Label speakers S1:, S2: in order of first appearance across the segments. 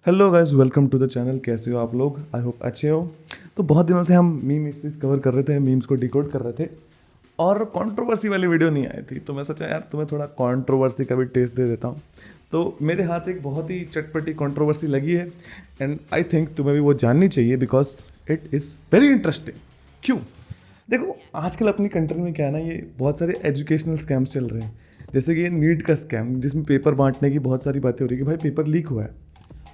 S1: Hello guys, welcome to the channel. कैसे हो आप लोग? आई होप अच्छे हो। तो बहुत दिनों से हम मीम मिस्ट्रीज कवर कर रहे थे, मीम्स को डिकोड कर रहे थे और कंट्रोवर्सी वाली वीडियो नहीं आई थी, तो मैं सोचा यार तुम्हें थोड़ा कंट्रोवर्सी का भी टेस्ट दे देता हूँ। तो मेरे हाथ एक बहुत ही चटपटी कंट्रोवर्सी लगी है एंड आई थिंक तुम्हें भी वो जाननी चाहिए because it is very interesting. क्यों? देखो, आजकल अपनी कंट्री में क्या है ना, ये बहुत सारे एजुकेशनल स्कैम्स चल रहे हैं। जैसे कि ये नीट का स्कैम, जिसमें पेपर बांटने की बहुत सारी बातें हो रही है कि भाई पेपर लीक हुआ है।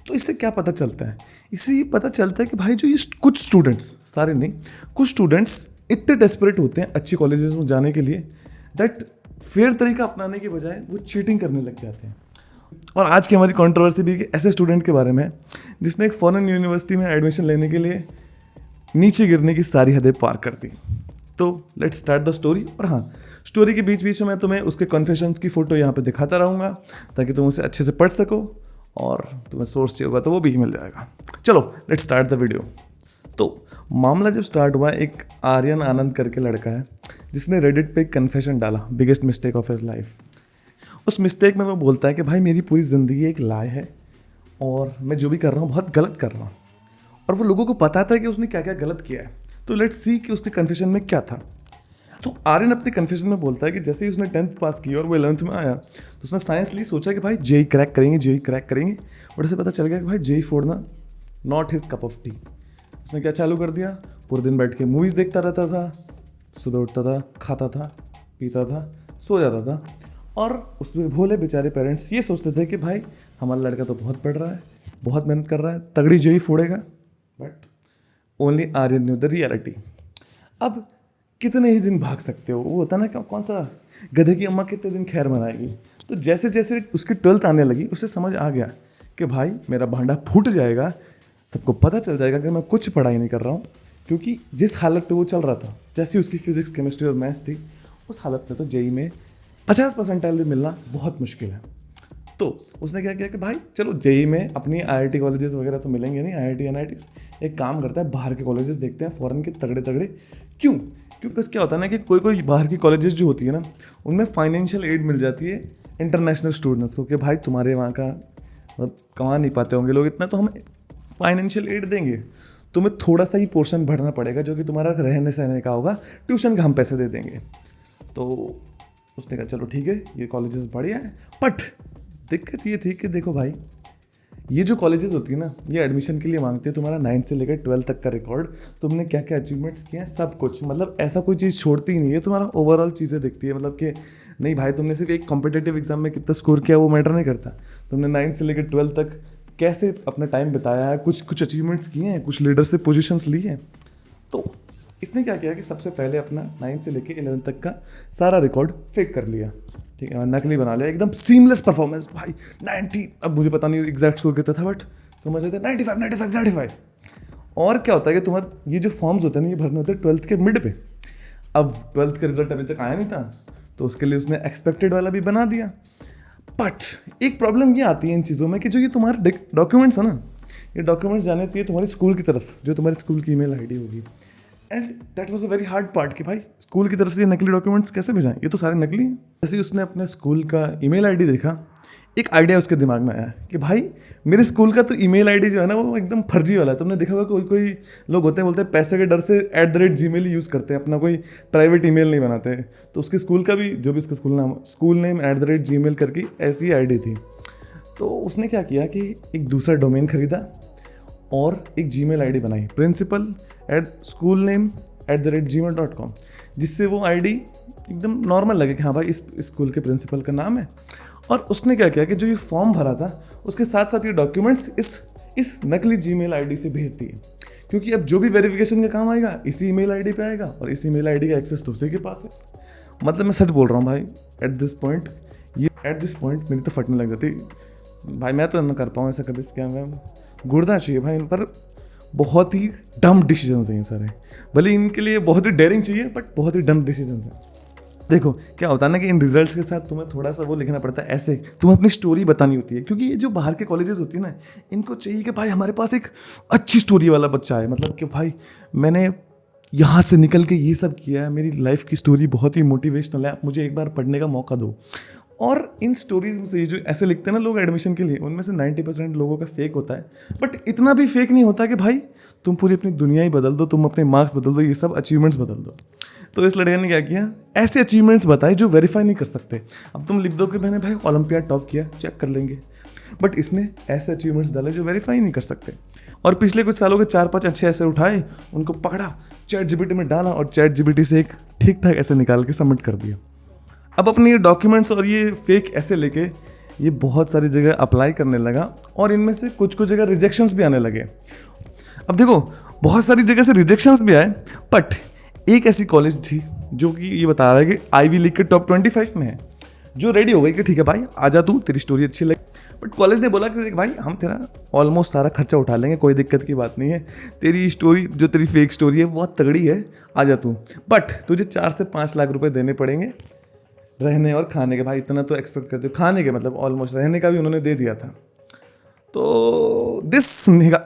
S1: तो इससे क्या पता चलता है? इससे ये पता चलता है कि भाई जो ये कुछ स्टूडेंट्स, सारे नहीं, कुछ स्टूडेंट्स इतने डेस्परेट होते हैं अच्छी कॉलेजेस में जाने के लिए दैट फेयर तरीका अपनाने के बजाय वो चीटिंग करने लग जाते हैं। और आज की हमारी कंट्रोवर्सी भी ऐसे स्टूडेंट के बारे में है जिसने एक फॉरेन यूनिवर्सिटी में एडमिशन लेने के लिए नीचे गिरने की सारी हदें पार कर दी। तो लेट्स स्टार्ट द स्टोरी। और हाँ, स्टोरी के बीच बीच में मैं तुम्हें उसके कन्फेशंस की फ़ोटो यहाँ पे दिखाता रहूँगा ताकि तुम उसे अच्छे से पढ़ सको, और तुम्हें सोर्स चाहिए होगा तो वो भी मिल जाएगा। चलो लेट्स स्टार्ट द वीडियो। तो मामला जब स्टार्ट हुआ, एक आर्यन आनंद करके लड़का है जिसने रेडिट पे एक कन्फेशन डाला, biggest mistake of his life. उस मिस्टेक में वो बोलता है कि भाई मेरी पूरी ज़िंदगी एक लाए है और मैं जो भी कर रहा हूँ बहुत गलत कर रहा हूँ, और वो लोगों को पता था कि उसने क्या क्या गलत किया है। तो लेट्स सी कि उसके कन्फेशन में क्या था। तो आर्यन अपने कन्फेशन में बोलता है कि जैसे ही उसने 10th पास की और वो 11th में आया तो उसने साइंस ली, सोचा कि भाई जेई क्रैक करेंगे, जेई क्रैक करेंगे। बट उसे पता चल गया कि भाई जेई फोड़ना not his cup of tea. उसने क्या चालू कर दिया, पूरे दिन बैठ के मूवीज़ देखता रहता था, सुबह उठता था, खाता था, पीता था, सो जाता था। और उसमें भोले बेचारे पेरेंट्स ये सोचते थे कि भाई हमारा लड़का तो बहुत पढ़ रहा है, बहुत मेहनत कर रहा है, तगड़ी जेई फोड़ेगा। But only Aryan knew the reality. अब कितने ही दिन भाग सकते हो, वो होता ना कि कौन सा गधे की अम्मा कितने दिन खैर मनाएगी। तो जैसे जैसे उसकी 12th आने लगी उसे समझ आ गया कि भाई मेरा भांडा फूट जाएगा, सबको पता चल जाएगा कि मैं कुछ पढ़ाई नहीं कर रहा हूँ। क्योंकि जिस हालत पे वो चल रहा था, जैसी उसकी फिजिक्स, केमिस्ट्री और मैथ्स थी, उस हालत में तो जेई में 50% भी मिलना बहुत मुश्किल है। तो उसने क्या किया कि भाई चलो जेई में अपनी आईआईटी कॉलेजेस वगैरह तो मिलेंगे नहीं, आईआईटी एनआईटीज, एक काम करता है बाहर के कॉलेजेस देखते हैं, फॉरेन के तगड़े तगड़े। क्यों? क्योंकि क्या होता है ना कि कोई कोई बाहर की कॉलेजेस जो होती है ना, उनमें फाइनेंशियल एड मिल जाती है इंटरनेशनल स्टूडेंट्स को कि भाई तुम्हारे वहाँ का मतलब कमा नहीं पाते होंगे लोग इतना, तो हम फाइनेंशियल एड देंगे, तुम्हें थोड़ा सा ही पोर्शन भरना पड़ेगा जो कि तुम्हारा रहने सहने का होगा, ट्यूशन का हम पैसे दे देंगे। तो उसने कहा चलो ठीक है, ये कॉलेजेस बढ़िया है। बट दिक्कत ये थी कि देखो भाई, ये जो कॉलेजेस होती है ना, ये एडमिशन के लिए मांगते हैं तुम्हारा 9th से लेकर 12th तक का रिकॉर्ड, तुमने क्या क्या अचीवमेंट्स किए हैं, सब कुछ। मतलब ऐसा कोई चीज़ छोड़ती ही नहीं है, तुम्हारा ओवरऑल चीज़ें देखती है। मतलब कि नहीं भाई तुमने सिर्फ एक कॉम्पिटेटिव एग्जाम में कितना स्कोर किया वो मैटर नहीं करता, तुमने 9th से लेकर 12th तक कैसे अपना टाइम बिताया है, कुछ कुछ अचीवमेंट्स किए हैं, कुछ लीडरशिप पोजीशंस ली हैं। तो इसने क्या किया कि सबसे पहले अपना 9th से लेकर 11th तक का सारा रिकॉर्ड फेक कर लिया, ठीक है, नकली बना लिया, एकदम सीमलेस परफॉर्मेंस भाई 90। अब मुझे पता नहीं एग्जैक्ट स्कोर कितना था, बट समझ लेते 95 95 95। और क्या होता है कि तुम्हारे ये जो फॉर्म्स होते हैं ना, ये भरने होते हैं 12th के मिड पे। अब 12th का रिजल्ट अभी तक आया नहीं था, तो उसके लिए उसने एक्सपेक्टेड वाला भी बना दिया। बट एक प्रॉब्लम ये आती है इन चीज़ों में कि जो ये तुम्हारे डॉक्यूमेंट्स है ना, ये डॉक्यूमेंट्स जाने चाहिए तुम्हारी स्कूल की तरफ, जो तुम्हारी स्कूल की ईमेल आईडी होगी। And that was a very hard part कि भाई स्कूल की तरफ से ये नकली डॉक्यूमेंट्स कैसे भेजाएं, ये तो सारे नकली हैं। जैसे ही उसने अपने स्कूल का ईमेल आईडी देखा, एक आइडिया उसके दिमाग में आया कि भाई मेरे स्कूल का तो ईमेल आईडी जो है ना वो एकदम फर्जी वाला है। तुमने देखा होगा कोई कोई लोग होते हैं, बोलते हैं पैसे के डर से @gmail ही यूज़ करते हैं, अपना कोई प्राइवेट ईमेल नहीं बनाते। तो उसके स्कूल का भी जो भी उसका स्कूल नेम @gmail करके ऐसी आईडी थी। तो उसने क्या किया कि एक दूसरा डोमेन खरीदा और एक जीमेल आईडी बनाई, principal@schoolname@gmail.com, जिससे वो आईडी एकदम नॉर्मल लगे कि हाँ भाई इस स्कूल के प्रिंसिपल का नाम है। और उसने क्या किया कि जो ये फॉर्म भरा था उसके साथ साथ ये डॉक्यूमेंट्स इस नकली जीमेल आईडी से भेज दिए, क्योंकि अब जो भी वेरिफिकेशन का काम आएगा इसी ईमेल आईडी पे आएगा, और इस ईमेल आईडी का एक्सेस तो उसी के पास है। मतलब मैं सच बोल रहा हूँ भाई, एट दिस पॉइंट मेरी तो फटने लग जाती भाई। मैं तो ना कर पाऊँ ऐसा कभी स्कैम, गुर्दा चाहिए भाई इन पर। बहुत ही डम डिसीजंस हैं ये सारे, भले इनके लिए बहुत ही डेयरिंग चाहिए बट बहुत ही डम डिसीजंस हैं। देखो क्या होता है ना कि इन रिजल्ट्स के साथ तुम्हें थोड़ा सा वो लिखना पड़ता है, ऐसे तुम्हें अपनी स्टोरी बतानी होती है। क्योंकि ये जो बाहर के कॉलेजेस होती है ना, इनको चाहिए कि भाई हमारे पास एक अच्छी स्टोरी वाला बच्चा है, मतलब कि भाई मैंने यहाँ से निकल के ये सब किया है, मेरी लाइफ की स्टोरी बहुत ही मोटिवेशनल है, आप मुझे एक बार पढ़ने का मौका दो। और इन स्टोरीज में से ये जो ऐसे लिखते हैं ना लोग एडमिशन के लिए, उनमें से 90% लोगों का फेक होता है। बट इतना भी फेक नहीं होता कि भाई तुम पूरी अपनी दुनिया ही बदल दो, तुम अपने मार्क्स बदल दो, ये सब अचीवमेंट्स बदल दो। तो इस लड़के ने क्या किया, ऐसे अचीवमेंट्स बताए जो वेरीफाई नहीं कर सकते। अब तुम लिख दो कि मैंने भाई ओलंपियाड टॉप किया, चेक कर लेंगे, बट इसने ऐसे अचीवमेंट्स डाले जो वेरीफाई नहीं कर सकते। और पिछले कुछ सालों के 4-5 अच्छे ऐसे उठाए, उनको पकड़ा, चैट जीपीटी में डाला और चैट जीपीटी से एक ठीक ठाक ऐसे निकाल के सबमिट कर दिया। अब अपने ये डॉक्यूमेंट्स और ये फेक ऐसे लेके ये बहुत सारी जगह अप्लाई करने लगा और इनमें से कुछ कुछ जगह रिजेक्शंस भी आने लगे। अब देखो बहुत सारी जगह से रिजेक्शंस भी आए, बट एक ऐसी कॉलेज थी जो कि ये बता रहा है कि आईवी लीग के टॉप 25 में है, जो रेडी हो गई कि ठीक है भाई आजा तू, तेरी स्टोरी अच्छी लगी। बट कॉलेज ने बोला कि देख भाई हम तेरा ऑलमोस्ट सारा खर्चा उठा लेंगे, कोई दिक्कत की बात नहीं है, तेरी स्टोरी जो तेरी फेक स्टोरी है बहुत तगड़ी है, आजा तू, बट तुझे 4 से 5 लाख रुपए देने पड़ेंगे रहने और खाने के। भाई इतना तो एक्सपेक्ट करते हो, खाने के मतलब ऑलमोस्ट, रहने का भी उन्होंने दे दिया था। तो दिस निगा,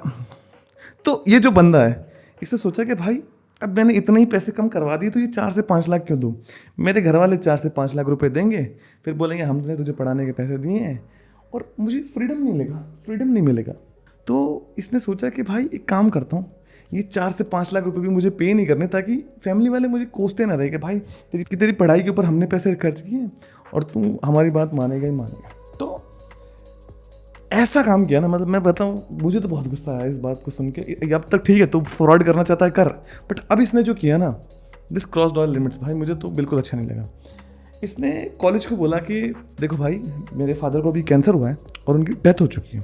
S1: तो ये जो बंदा है इसने सोचा कि भाई अब मैंने इतने ही पैसे कम करवा दिए तो ये 4 से 5 लाख क्यों दूँ। मेरे घर वाले 4 से 5 लाख रुपए देंगे, फिर बोलेंगे हमने तुझे पढ़ाने के पैसे दिए हैं और मुझे फ्रीडम नहीं मिलेगा। तो इसने सोचा कि भाई एक काम करता हूँ, ये 4 से 5 लाख रुपए भी मुझे पे नहीं करने, ताकि फैमिली वाले मुझे कोसते ना रहे कि भाई तेरी पढ़ाई के ऊपर हमने पैसे खर्च किए और तू हमारी बात मानेगा ही मानेगा। तो ऐसा काम किया ना, मतलब मैं बताऊँ, मुझे तो बहुत गुस्सा आया इस बात को सुन के। अब तक ठीक है तू फ्रॉड करना चाहता है कर, बट अब इसने जो किया ना, दिस क्रॉस्ड ऑल लिमिट्स, भाई मुझे तो बिल्कुल अच्छा नहीं लगा। इसने कॉलेज को बोला कि देखो भाई मेरे फादर को अभी कैंसर हुआ है और उनकी डेथ हो चुकी है,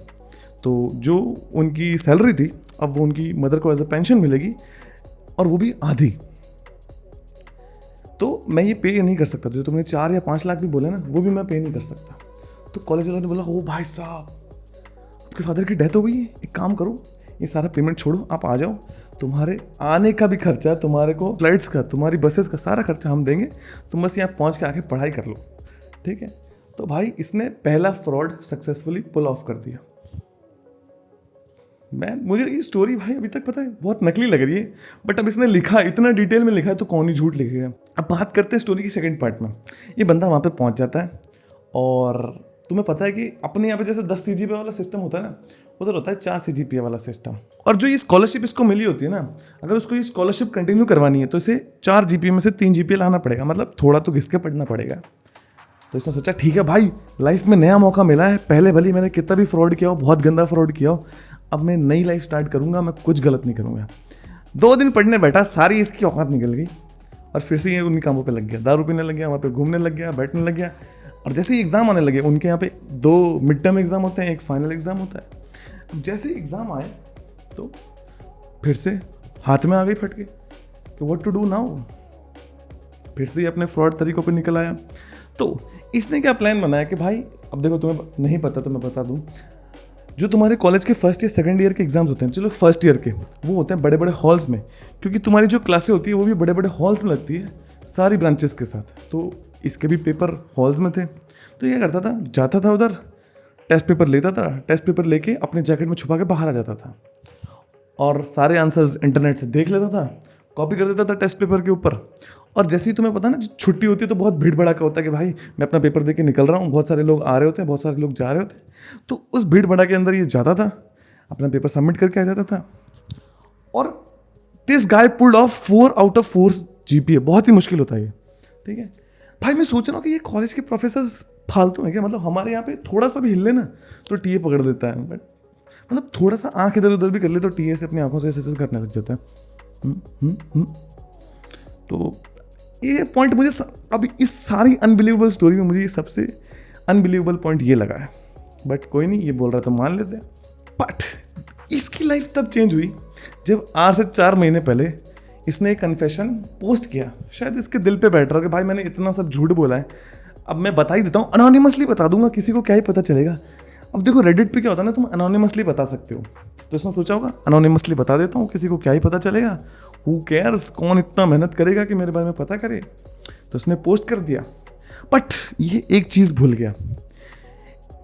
S1: तो जो उनकी सैलरी थी अब वो उनकी मदर को एज अ पेंशन मिलेगी और वो भी आधी। तो मैं ये पे नहीं कर सकता, जो तुमने 4 या 5 लाख भी बोले ना वो भी मैं पे नहीं कर सकता। तो कॉलेज वालों ने बोला ओ भाई साहब आपके फादर की डेथ हो गई है, एक काम करो ये सारा पेमेंट छोड़ो, आप आ जाओ, तुम्हारे आने का भी खर्चा, तुम्हारे को फ्लाइट्स का, तुम्हारी बसेस का सारा खर्चा हम देंगे, तुम बस यहाँ पहुँच के आके पढ़ाई कर लो, ठीक है। तो भाई इसने पहला फ्रॉड सक्सेसफुली पुल ऑफ कर दिया। मुझे ये स्टोरी भाई अभी तक पता है बहुत नकली लग रही है, बट अब इसने लिखा, इतना डिटेल में लिखा है तो कौन ही झूठ लिखेगा। अब बात करते हैं स्टोरी की सेकंड पार्ट में। ये बंदा वहाँ पे पहुँच जाता है और तुम्हें पता है कि अपने यहाँ पे जैसे 10 CGPA वाला सिस्टम होता है ना, उधर होता है 4 CGPA वाला सिस्टम। और जो ये स्कॉलरशिप इसको मिली होती है ना, अगर उसको ये स्कॉलरशिप कंटिन्यू करवानी है तो इसे 4 GPA में से 3 GPA लाना पड़ेगा, मतलब थोड़ा तो घिस के पढ़ना पड़ेगा। तो इसने सोचा ठीक है भाई लाइफ में नया मौका मिला है, पहले भले मैंने कितना भी फ्रॉड किया हो, बहुत गंदा फ्रॉड किया हो, अब मैं नई लाइफ स्टार्ट करूंगा, मैं कुछ गलत नहीं करूंगा। 2 दिन पढ़ने बैठा, सारी इसकी औकात निकल गई और फिर से ये उन्हीं कामों पे लग गया, दारू पीने लग गया, वहाँ पे घूमने लग गया, बैठने लग गया। और जैसे ही एग्ज़ाम आने लगे, उनके यहाँ पे 2 मिड टर्म एग्ज़ाम होते हैं, एक फाइनल एग्ज़ाम होता है। जैसे ही एग्ज़ाम आए तो फिर से हाथ में आ गई फटके कि व्हाट टू डू नाउ, फिर से अपने फ्रॉड तरीकों पे निकल आया। तो इसने क्या प्लान बनाया कि भाई अब देखो तुम्हें नहीं पता तो मैं बता दूं, जो तुम्हारे कॉलेज के फर्स्ट ईयर सेकंड ईयर के एग्जाम्स होते हैं, चलो फर्स्ट ईयर के वो होते हैं बड़े बड़े हॉल्स में, क्योंकि तुम्हारी जो क्लासें होती है वो भी बड़े बड़े हॉल्स में लगती है सारी ब्रांचेस के साथ। तो इसके भी पेपर हॉल्स में थे। तो ये करता था, जाता था उधर, टेस्ट पेपर लेता था, टेस्ट पेपर लेके अपने जैकेट में छुपा के बाहर आ जाता था और सारे आंसर्स इंटरनेट से देख लेता था, कॉपी कर देता था टेस्ट पेपर के ऊपर। और जैसे ही तुम्हें पता ना छुट्टी होती है तो बहुत भीड़ भड़ाका होता है कि भाई मैं अपना पेपर दे के निकल रहा हूँ, बहुत सारे लोग आ रहे होते हैं, बहुत सारे लोग जा रहे होते हैं। तो उस भीड़ भड़ाके के अंदर ये जाता था, अपना पेपर सबमिट करके आ जाता था और this guy pulled off 4 out of 4 GPA। बहुत ही मुश्किल होता है ये, ठीक है भाई। मैं सोच रहा हूँ कि ये कॉलेज के प्रोफेसर फालतू हैं क्या, मतलब हमारे यहाँ पे थोड़ा सा भी हिले ना तो टीए पकड़ देता है, बट मतलब थोड़ा सा आंख इधर उधर भी कर ले तो टीए से अपनी आंखों से ऐसे करने लग जाता है। तो ये पॉइंट मुझे अभी इस सारी अनबिलीवेबल स्टोरी में मुझे ये सबसे अनबिलीवेबल पॉइंट ये लगा है, बट कोई नहीं, ये बोल रहा तो मान लेते हैं। बट इसकी लाइफ तब चेंज हुई जब आज से 4 महीने पहले इसने एक कन्फेशन पोस्ट किया। शायद इसके दिल पे बैठ रहा कि भाई मैंने इतना सब झूठ बोला है, अब मैं बता ही देता हूँ, अनोनिमसली बता दूंगा, किसी को क्या ही पता चलेगा। अब देखो रेडिट पे क्या होता है ना, तुम अनोनिमसली बता सकते हो, तो इसने सोचा होगा अनोनिमसली बता देता हूँ, किसी को क्या ही पता चलेगा, हु केयर्स, कौन इतना मेहनत करेगा कि मेरे बारे में पता करे। तो उसने पोस्ट कर दिया, बट ये एक चीज़ भूल गया,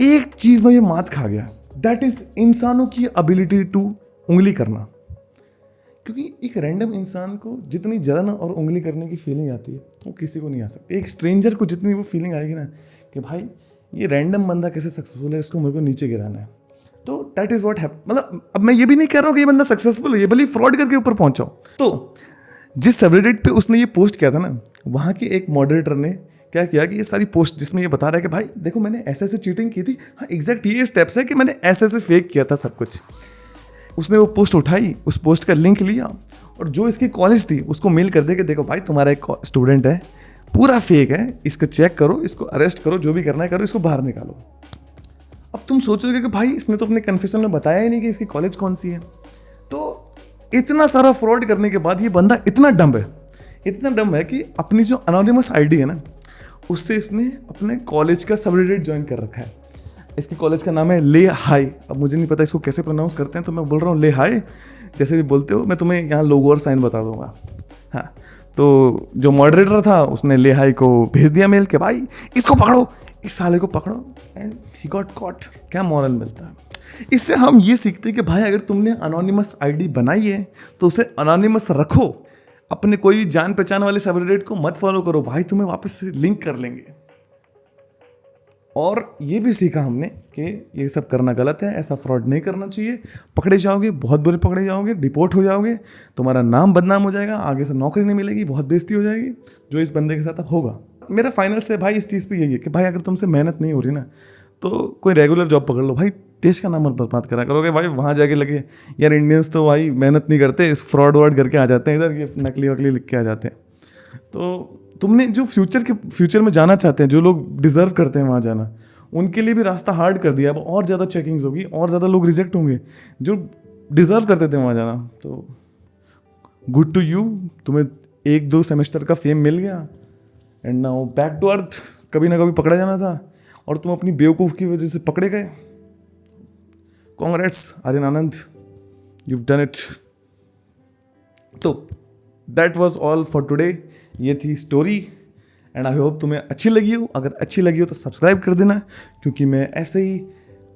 S1: एक चीज़ में ये मात खा गया, दैट इज इंसानों की एबिलिटी टू उंगली करना। क्योंकि एक रैंडम इंसान को जितनी जलन और उंगली करने की फीलिंग आती है वो किसी को नहीं आ सकती। एक स्ट्रेंजर को जितनी वो फीलिंग आएगी ना कि भाई ये रैंडम बंदा कैसे सक्सेसफुल है, इसको मेरे को नीचे गिराना है, तो दैट इज़ व्हाट हैपन। मतलब अब मैं ये भी नहीं कह रहा हूँ कि ये बंदा सक्सेसफुल है, ये भले फ्रॉड करके ऊपर पहुंचा हो। तो जिस सबरेडिट पे उसने ये पोस्ट किया था ना, वहाँ के एक मॉडरेटर ने क्या किया कि ये सारी पोस्ट जिसमें ये बता रहा है कि भाई देखो मैंने ऐसे ऐसे चीटिंग की थी, हाँ एग्जैक्ट ये स्टेप्स है कि मैंने ऐसे ऐसे फेक किया था सब कुछ। उसने वो पोस्ट उठाई, उस पोस्ट का लिंक लिया और जो इसकी कॉलेज थी उसको मेल कर दे कि देखो भाई तुम्हारा एक स्टूडेंट है, पूरा फेक है, इसको चेक करो, इसको अरेस्ट करो, जो भी करना है करो, इसको बाहर निकालो। अब तुम सोचोगे कि भाई इसने तो अपने कन्फेशन में बताया ही नहीं कि इसकी कॉलेज कौन सी है। तो इतना सारा फ्रॉड करने के बाद ये बंदा इतना डम्ब है कि अपनी जो अनोनिमस आईडी है ना, उससे इसने अपने कॉलेज का सबरेडिट ज्वाइन कर रखा है। इसके कॉलेज का नाम है ले हाई। अब मुझे नहीं पता इसको कैसे प्रोनाउंस करते हैं, तो मैं बोल रहा हूँ ले हाई, जैसे भी बोलते हो। मैं तुम्हें यहाँ लोगो और साइन बता दूंगा। हाँ, तो जो मॉडरेटर था उसने ले हाई को भेज दिया मेल कि भाई इसको पकड़ो, इस साले को पकड़ो, एंड ही गॉट कॉट। क्या मॉरल मिलता है इससे? हम ये सीखते हैं कि भाई अगर तुमने अनोनिमस आईडी बनाई है तो उसे अनोनिमस रखो, अपने कोई जान पहचान वाले सबरेडिट को मत फॉलो करो, भाई तुम्हें वापस से लिंक कर लेंगे। और ये भी सीखा हमने कि ये सब करना गलत है, ऐसा फ्रॉड नहीं करना चाहिए। पकड़े जाओगे, बहुत बुरे पकड़े जाओगे, डिपोर्ट हो जाओगे, तुम्हारा नाम बदनाम हो जाएगा, आगे से नौकरी नहीं मिलेगी, बहुत बेइज्जती हो जाएगी, जो इस बंदे के साथ अब होगा। मेरा फाइनल से भाई इस चीज़ पे यही है कि भाई अगर तुमसे मेहनत नहीं हो रही ना, तो कोई रेगुलर जॉब पकड़ लो भाई, देश का नाम मत बर्बाद करा करोगे भाई। वहाँ जाके लगे यार इंडियंस तो भाई मेहनत नहीं करते, इस फ्रॉड वर्ड करके आ जाते हैं इधर, ये नकली वकली लिख के आ जाते हैं। तो तुमने जो फ्यूचर में जाना चाहते हैं, जो लोग डिजर्व करते हैं वहाँ जाना, उनके लिए भी रास्ता हार्ड कर दिया। अब और ज़्यादा चेकिंग्स होगी, और ज़्यादा लोग रिजेक्ट होंगे जो डिजर्व करते थे वहाँ जाना। तो गुड टू यू, तुम्हें 1-2 सेमेस्टर का फेम मिल गया, and now back to earth. कभी ना कभी पकड़ा जाना था और तुम अपनी बेवकूफ़ की वजह से पकड़े गए। Congrats Aryan Anand, you've done it। तो that was all for today. ये थी स्टोरी एंड आई होप तुम्हें अच्छी लगी हो। अगर अच्छी लगी हो तो सब्सक्राइब कर देना, क्योंकि मैं ऐसे ही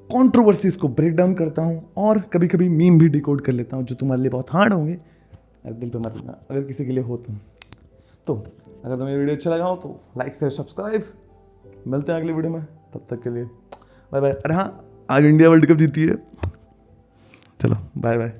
S1: कॉन्ट्रोवर्सीज को ब्रेक डाउन करता हूँ और कभी कभी मीम भी डिकोड कर लेता हूँ, जो तुम्हारे लिए बहुत हार्ड होंगे। अरे दिल पे मत लेना अगर किसी के लिए हो तो अगर तुम्हें वीडियो अच्छा लगा हो तो लाइक शेयर सब्सक्राइब। मिलते हैं अगले वीडियो में, तब तक के लिए बाय बाय। अरे हाँ, आज इंडिया वर्ल्ड कप जीती है। चलो बाय बाय।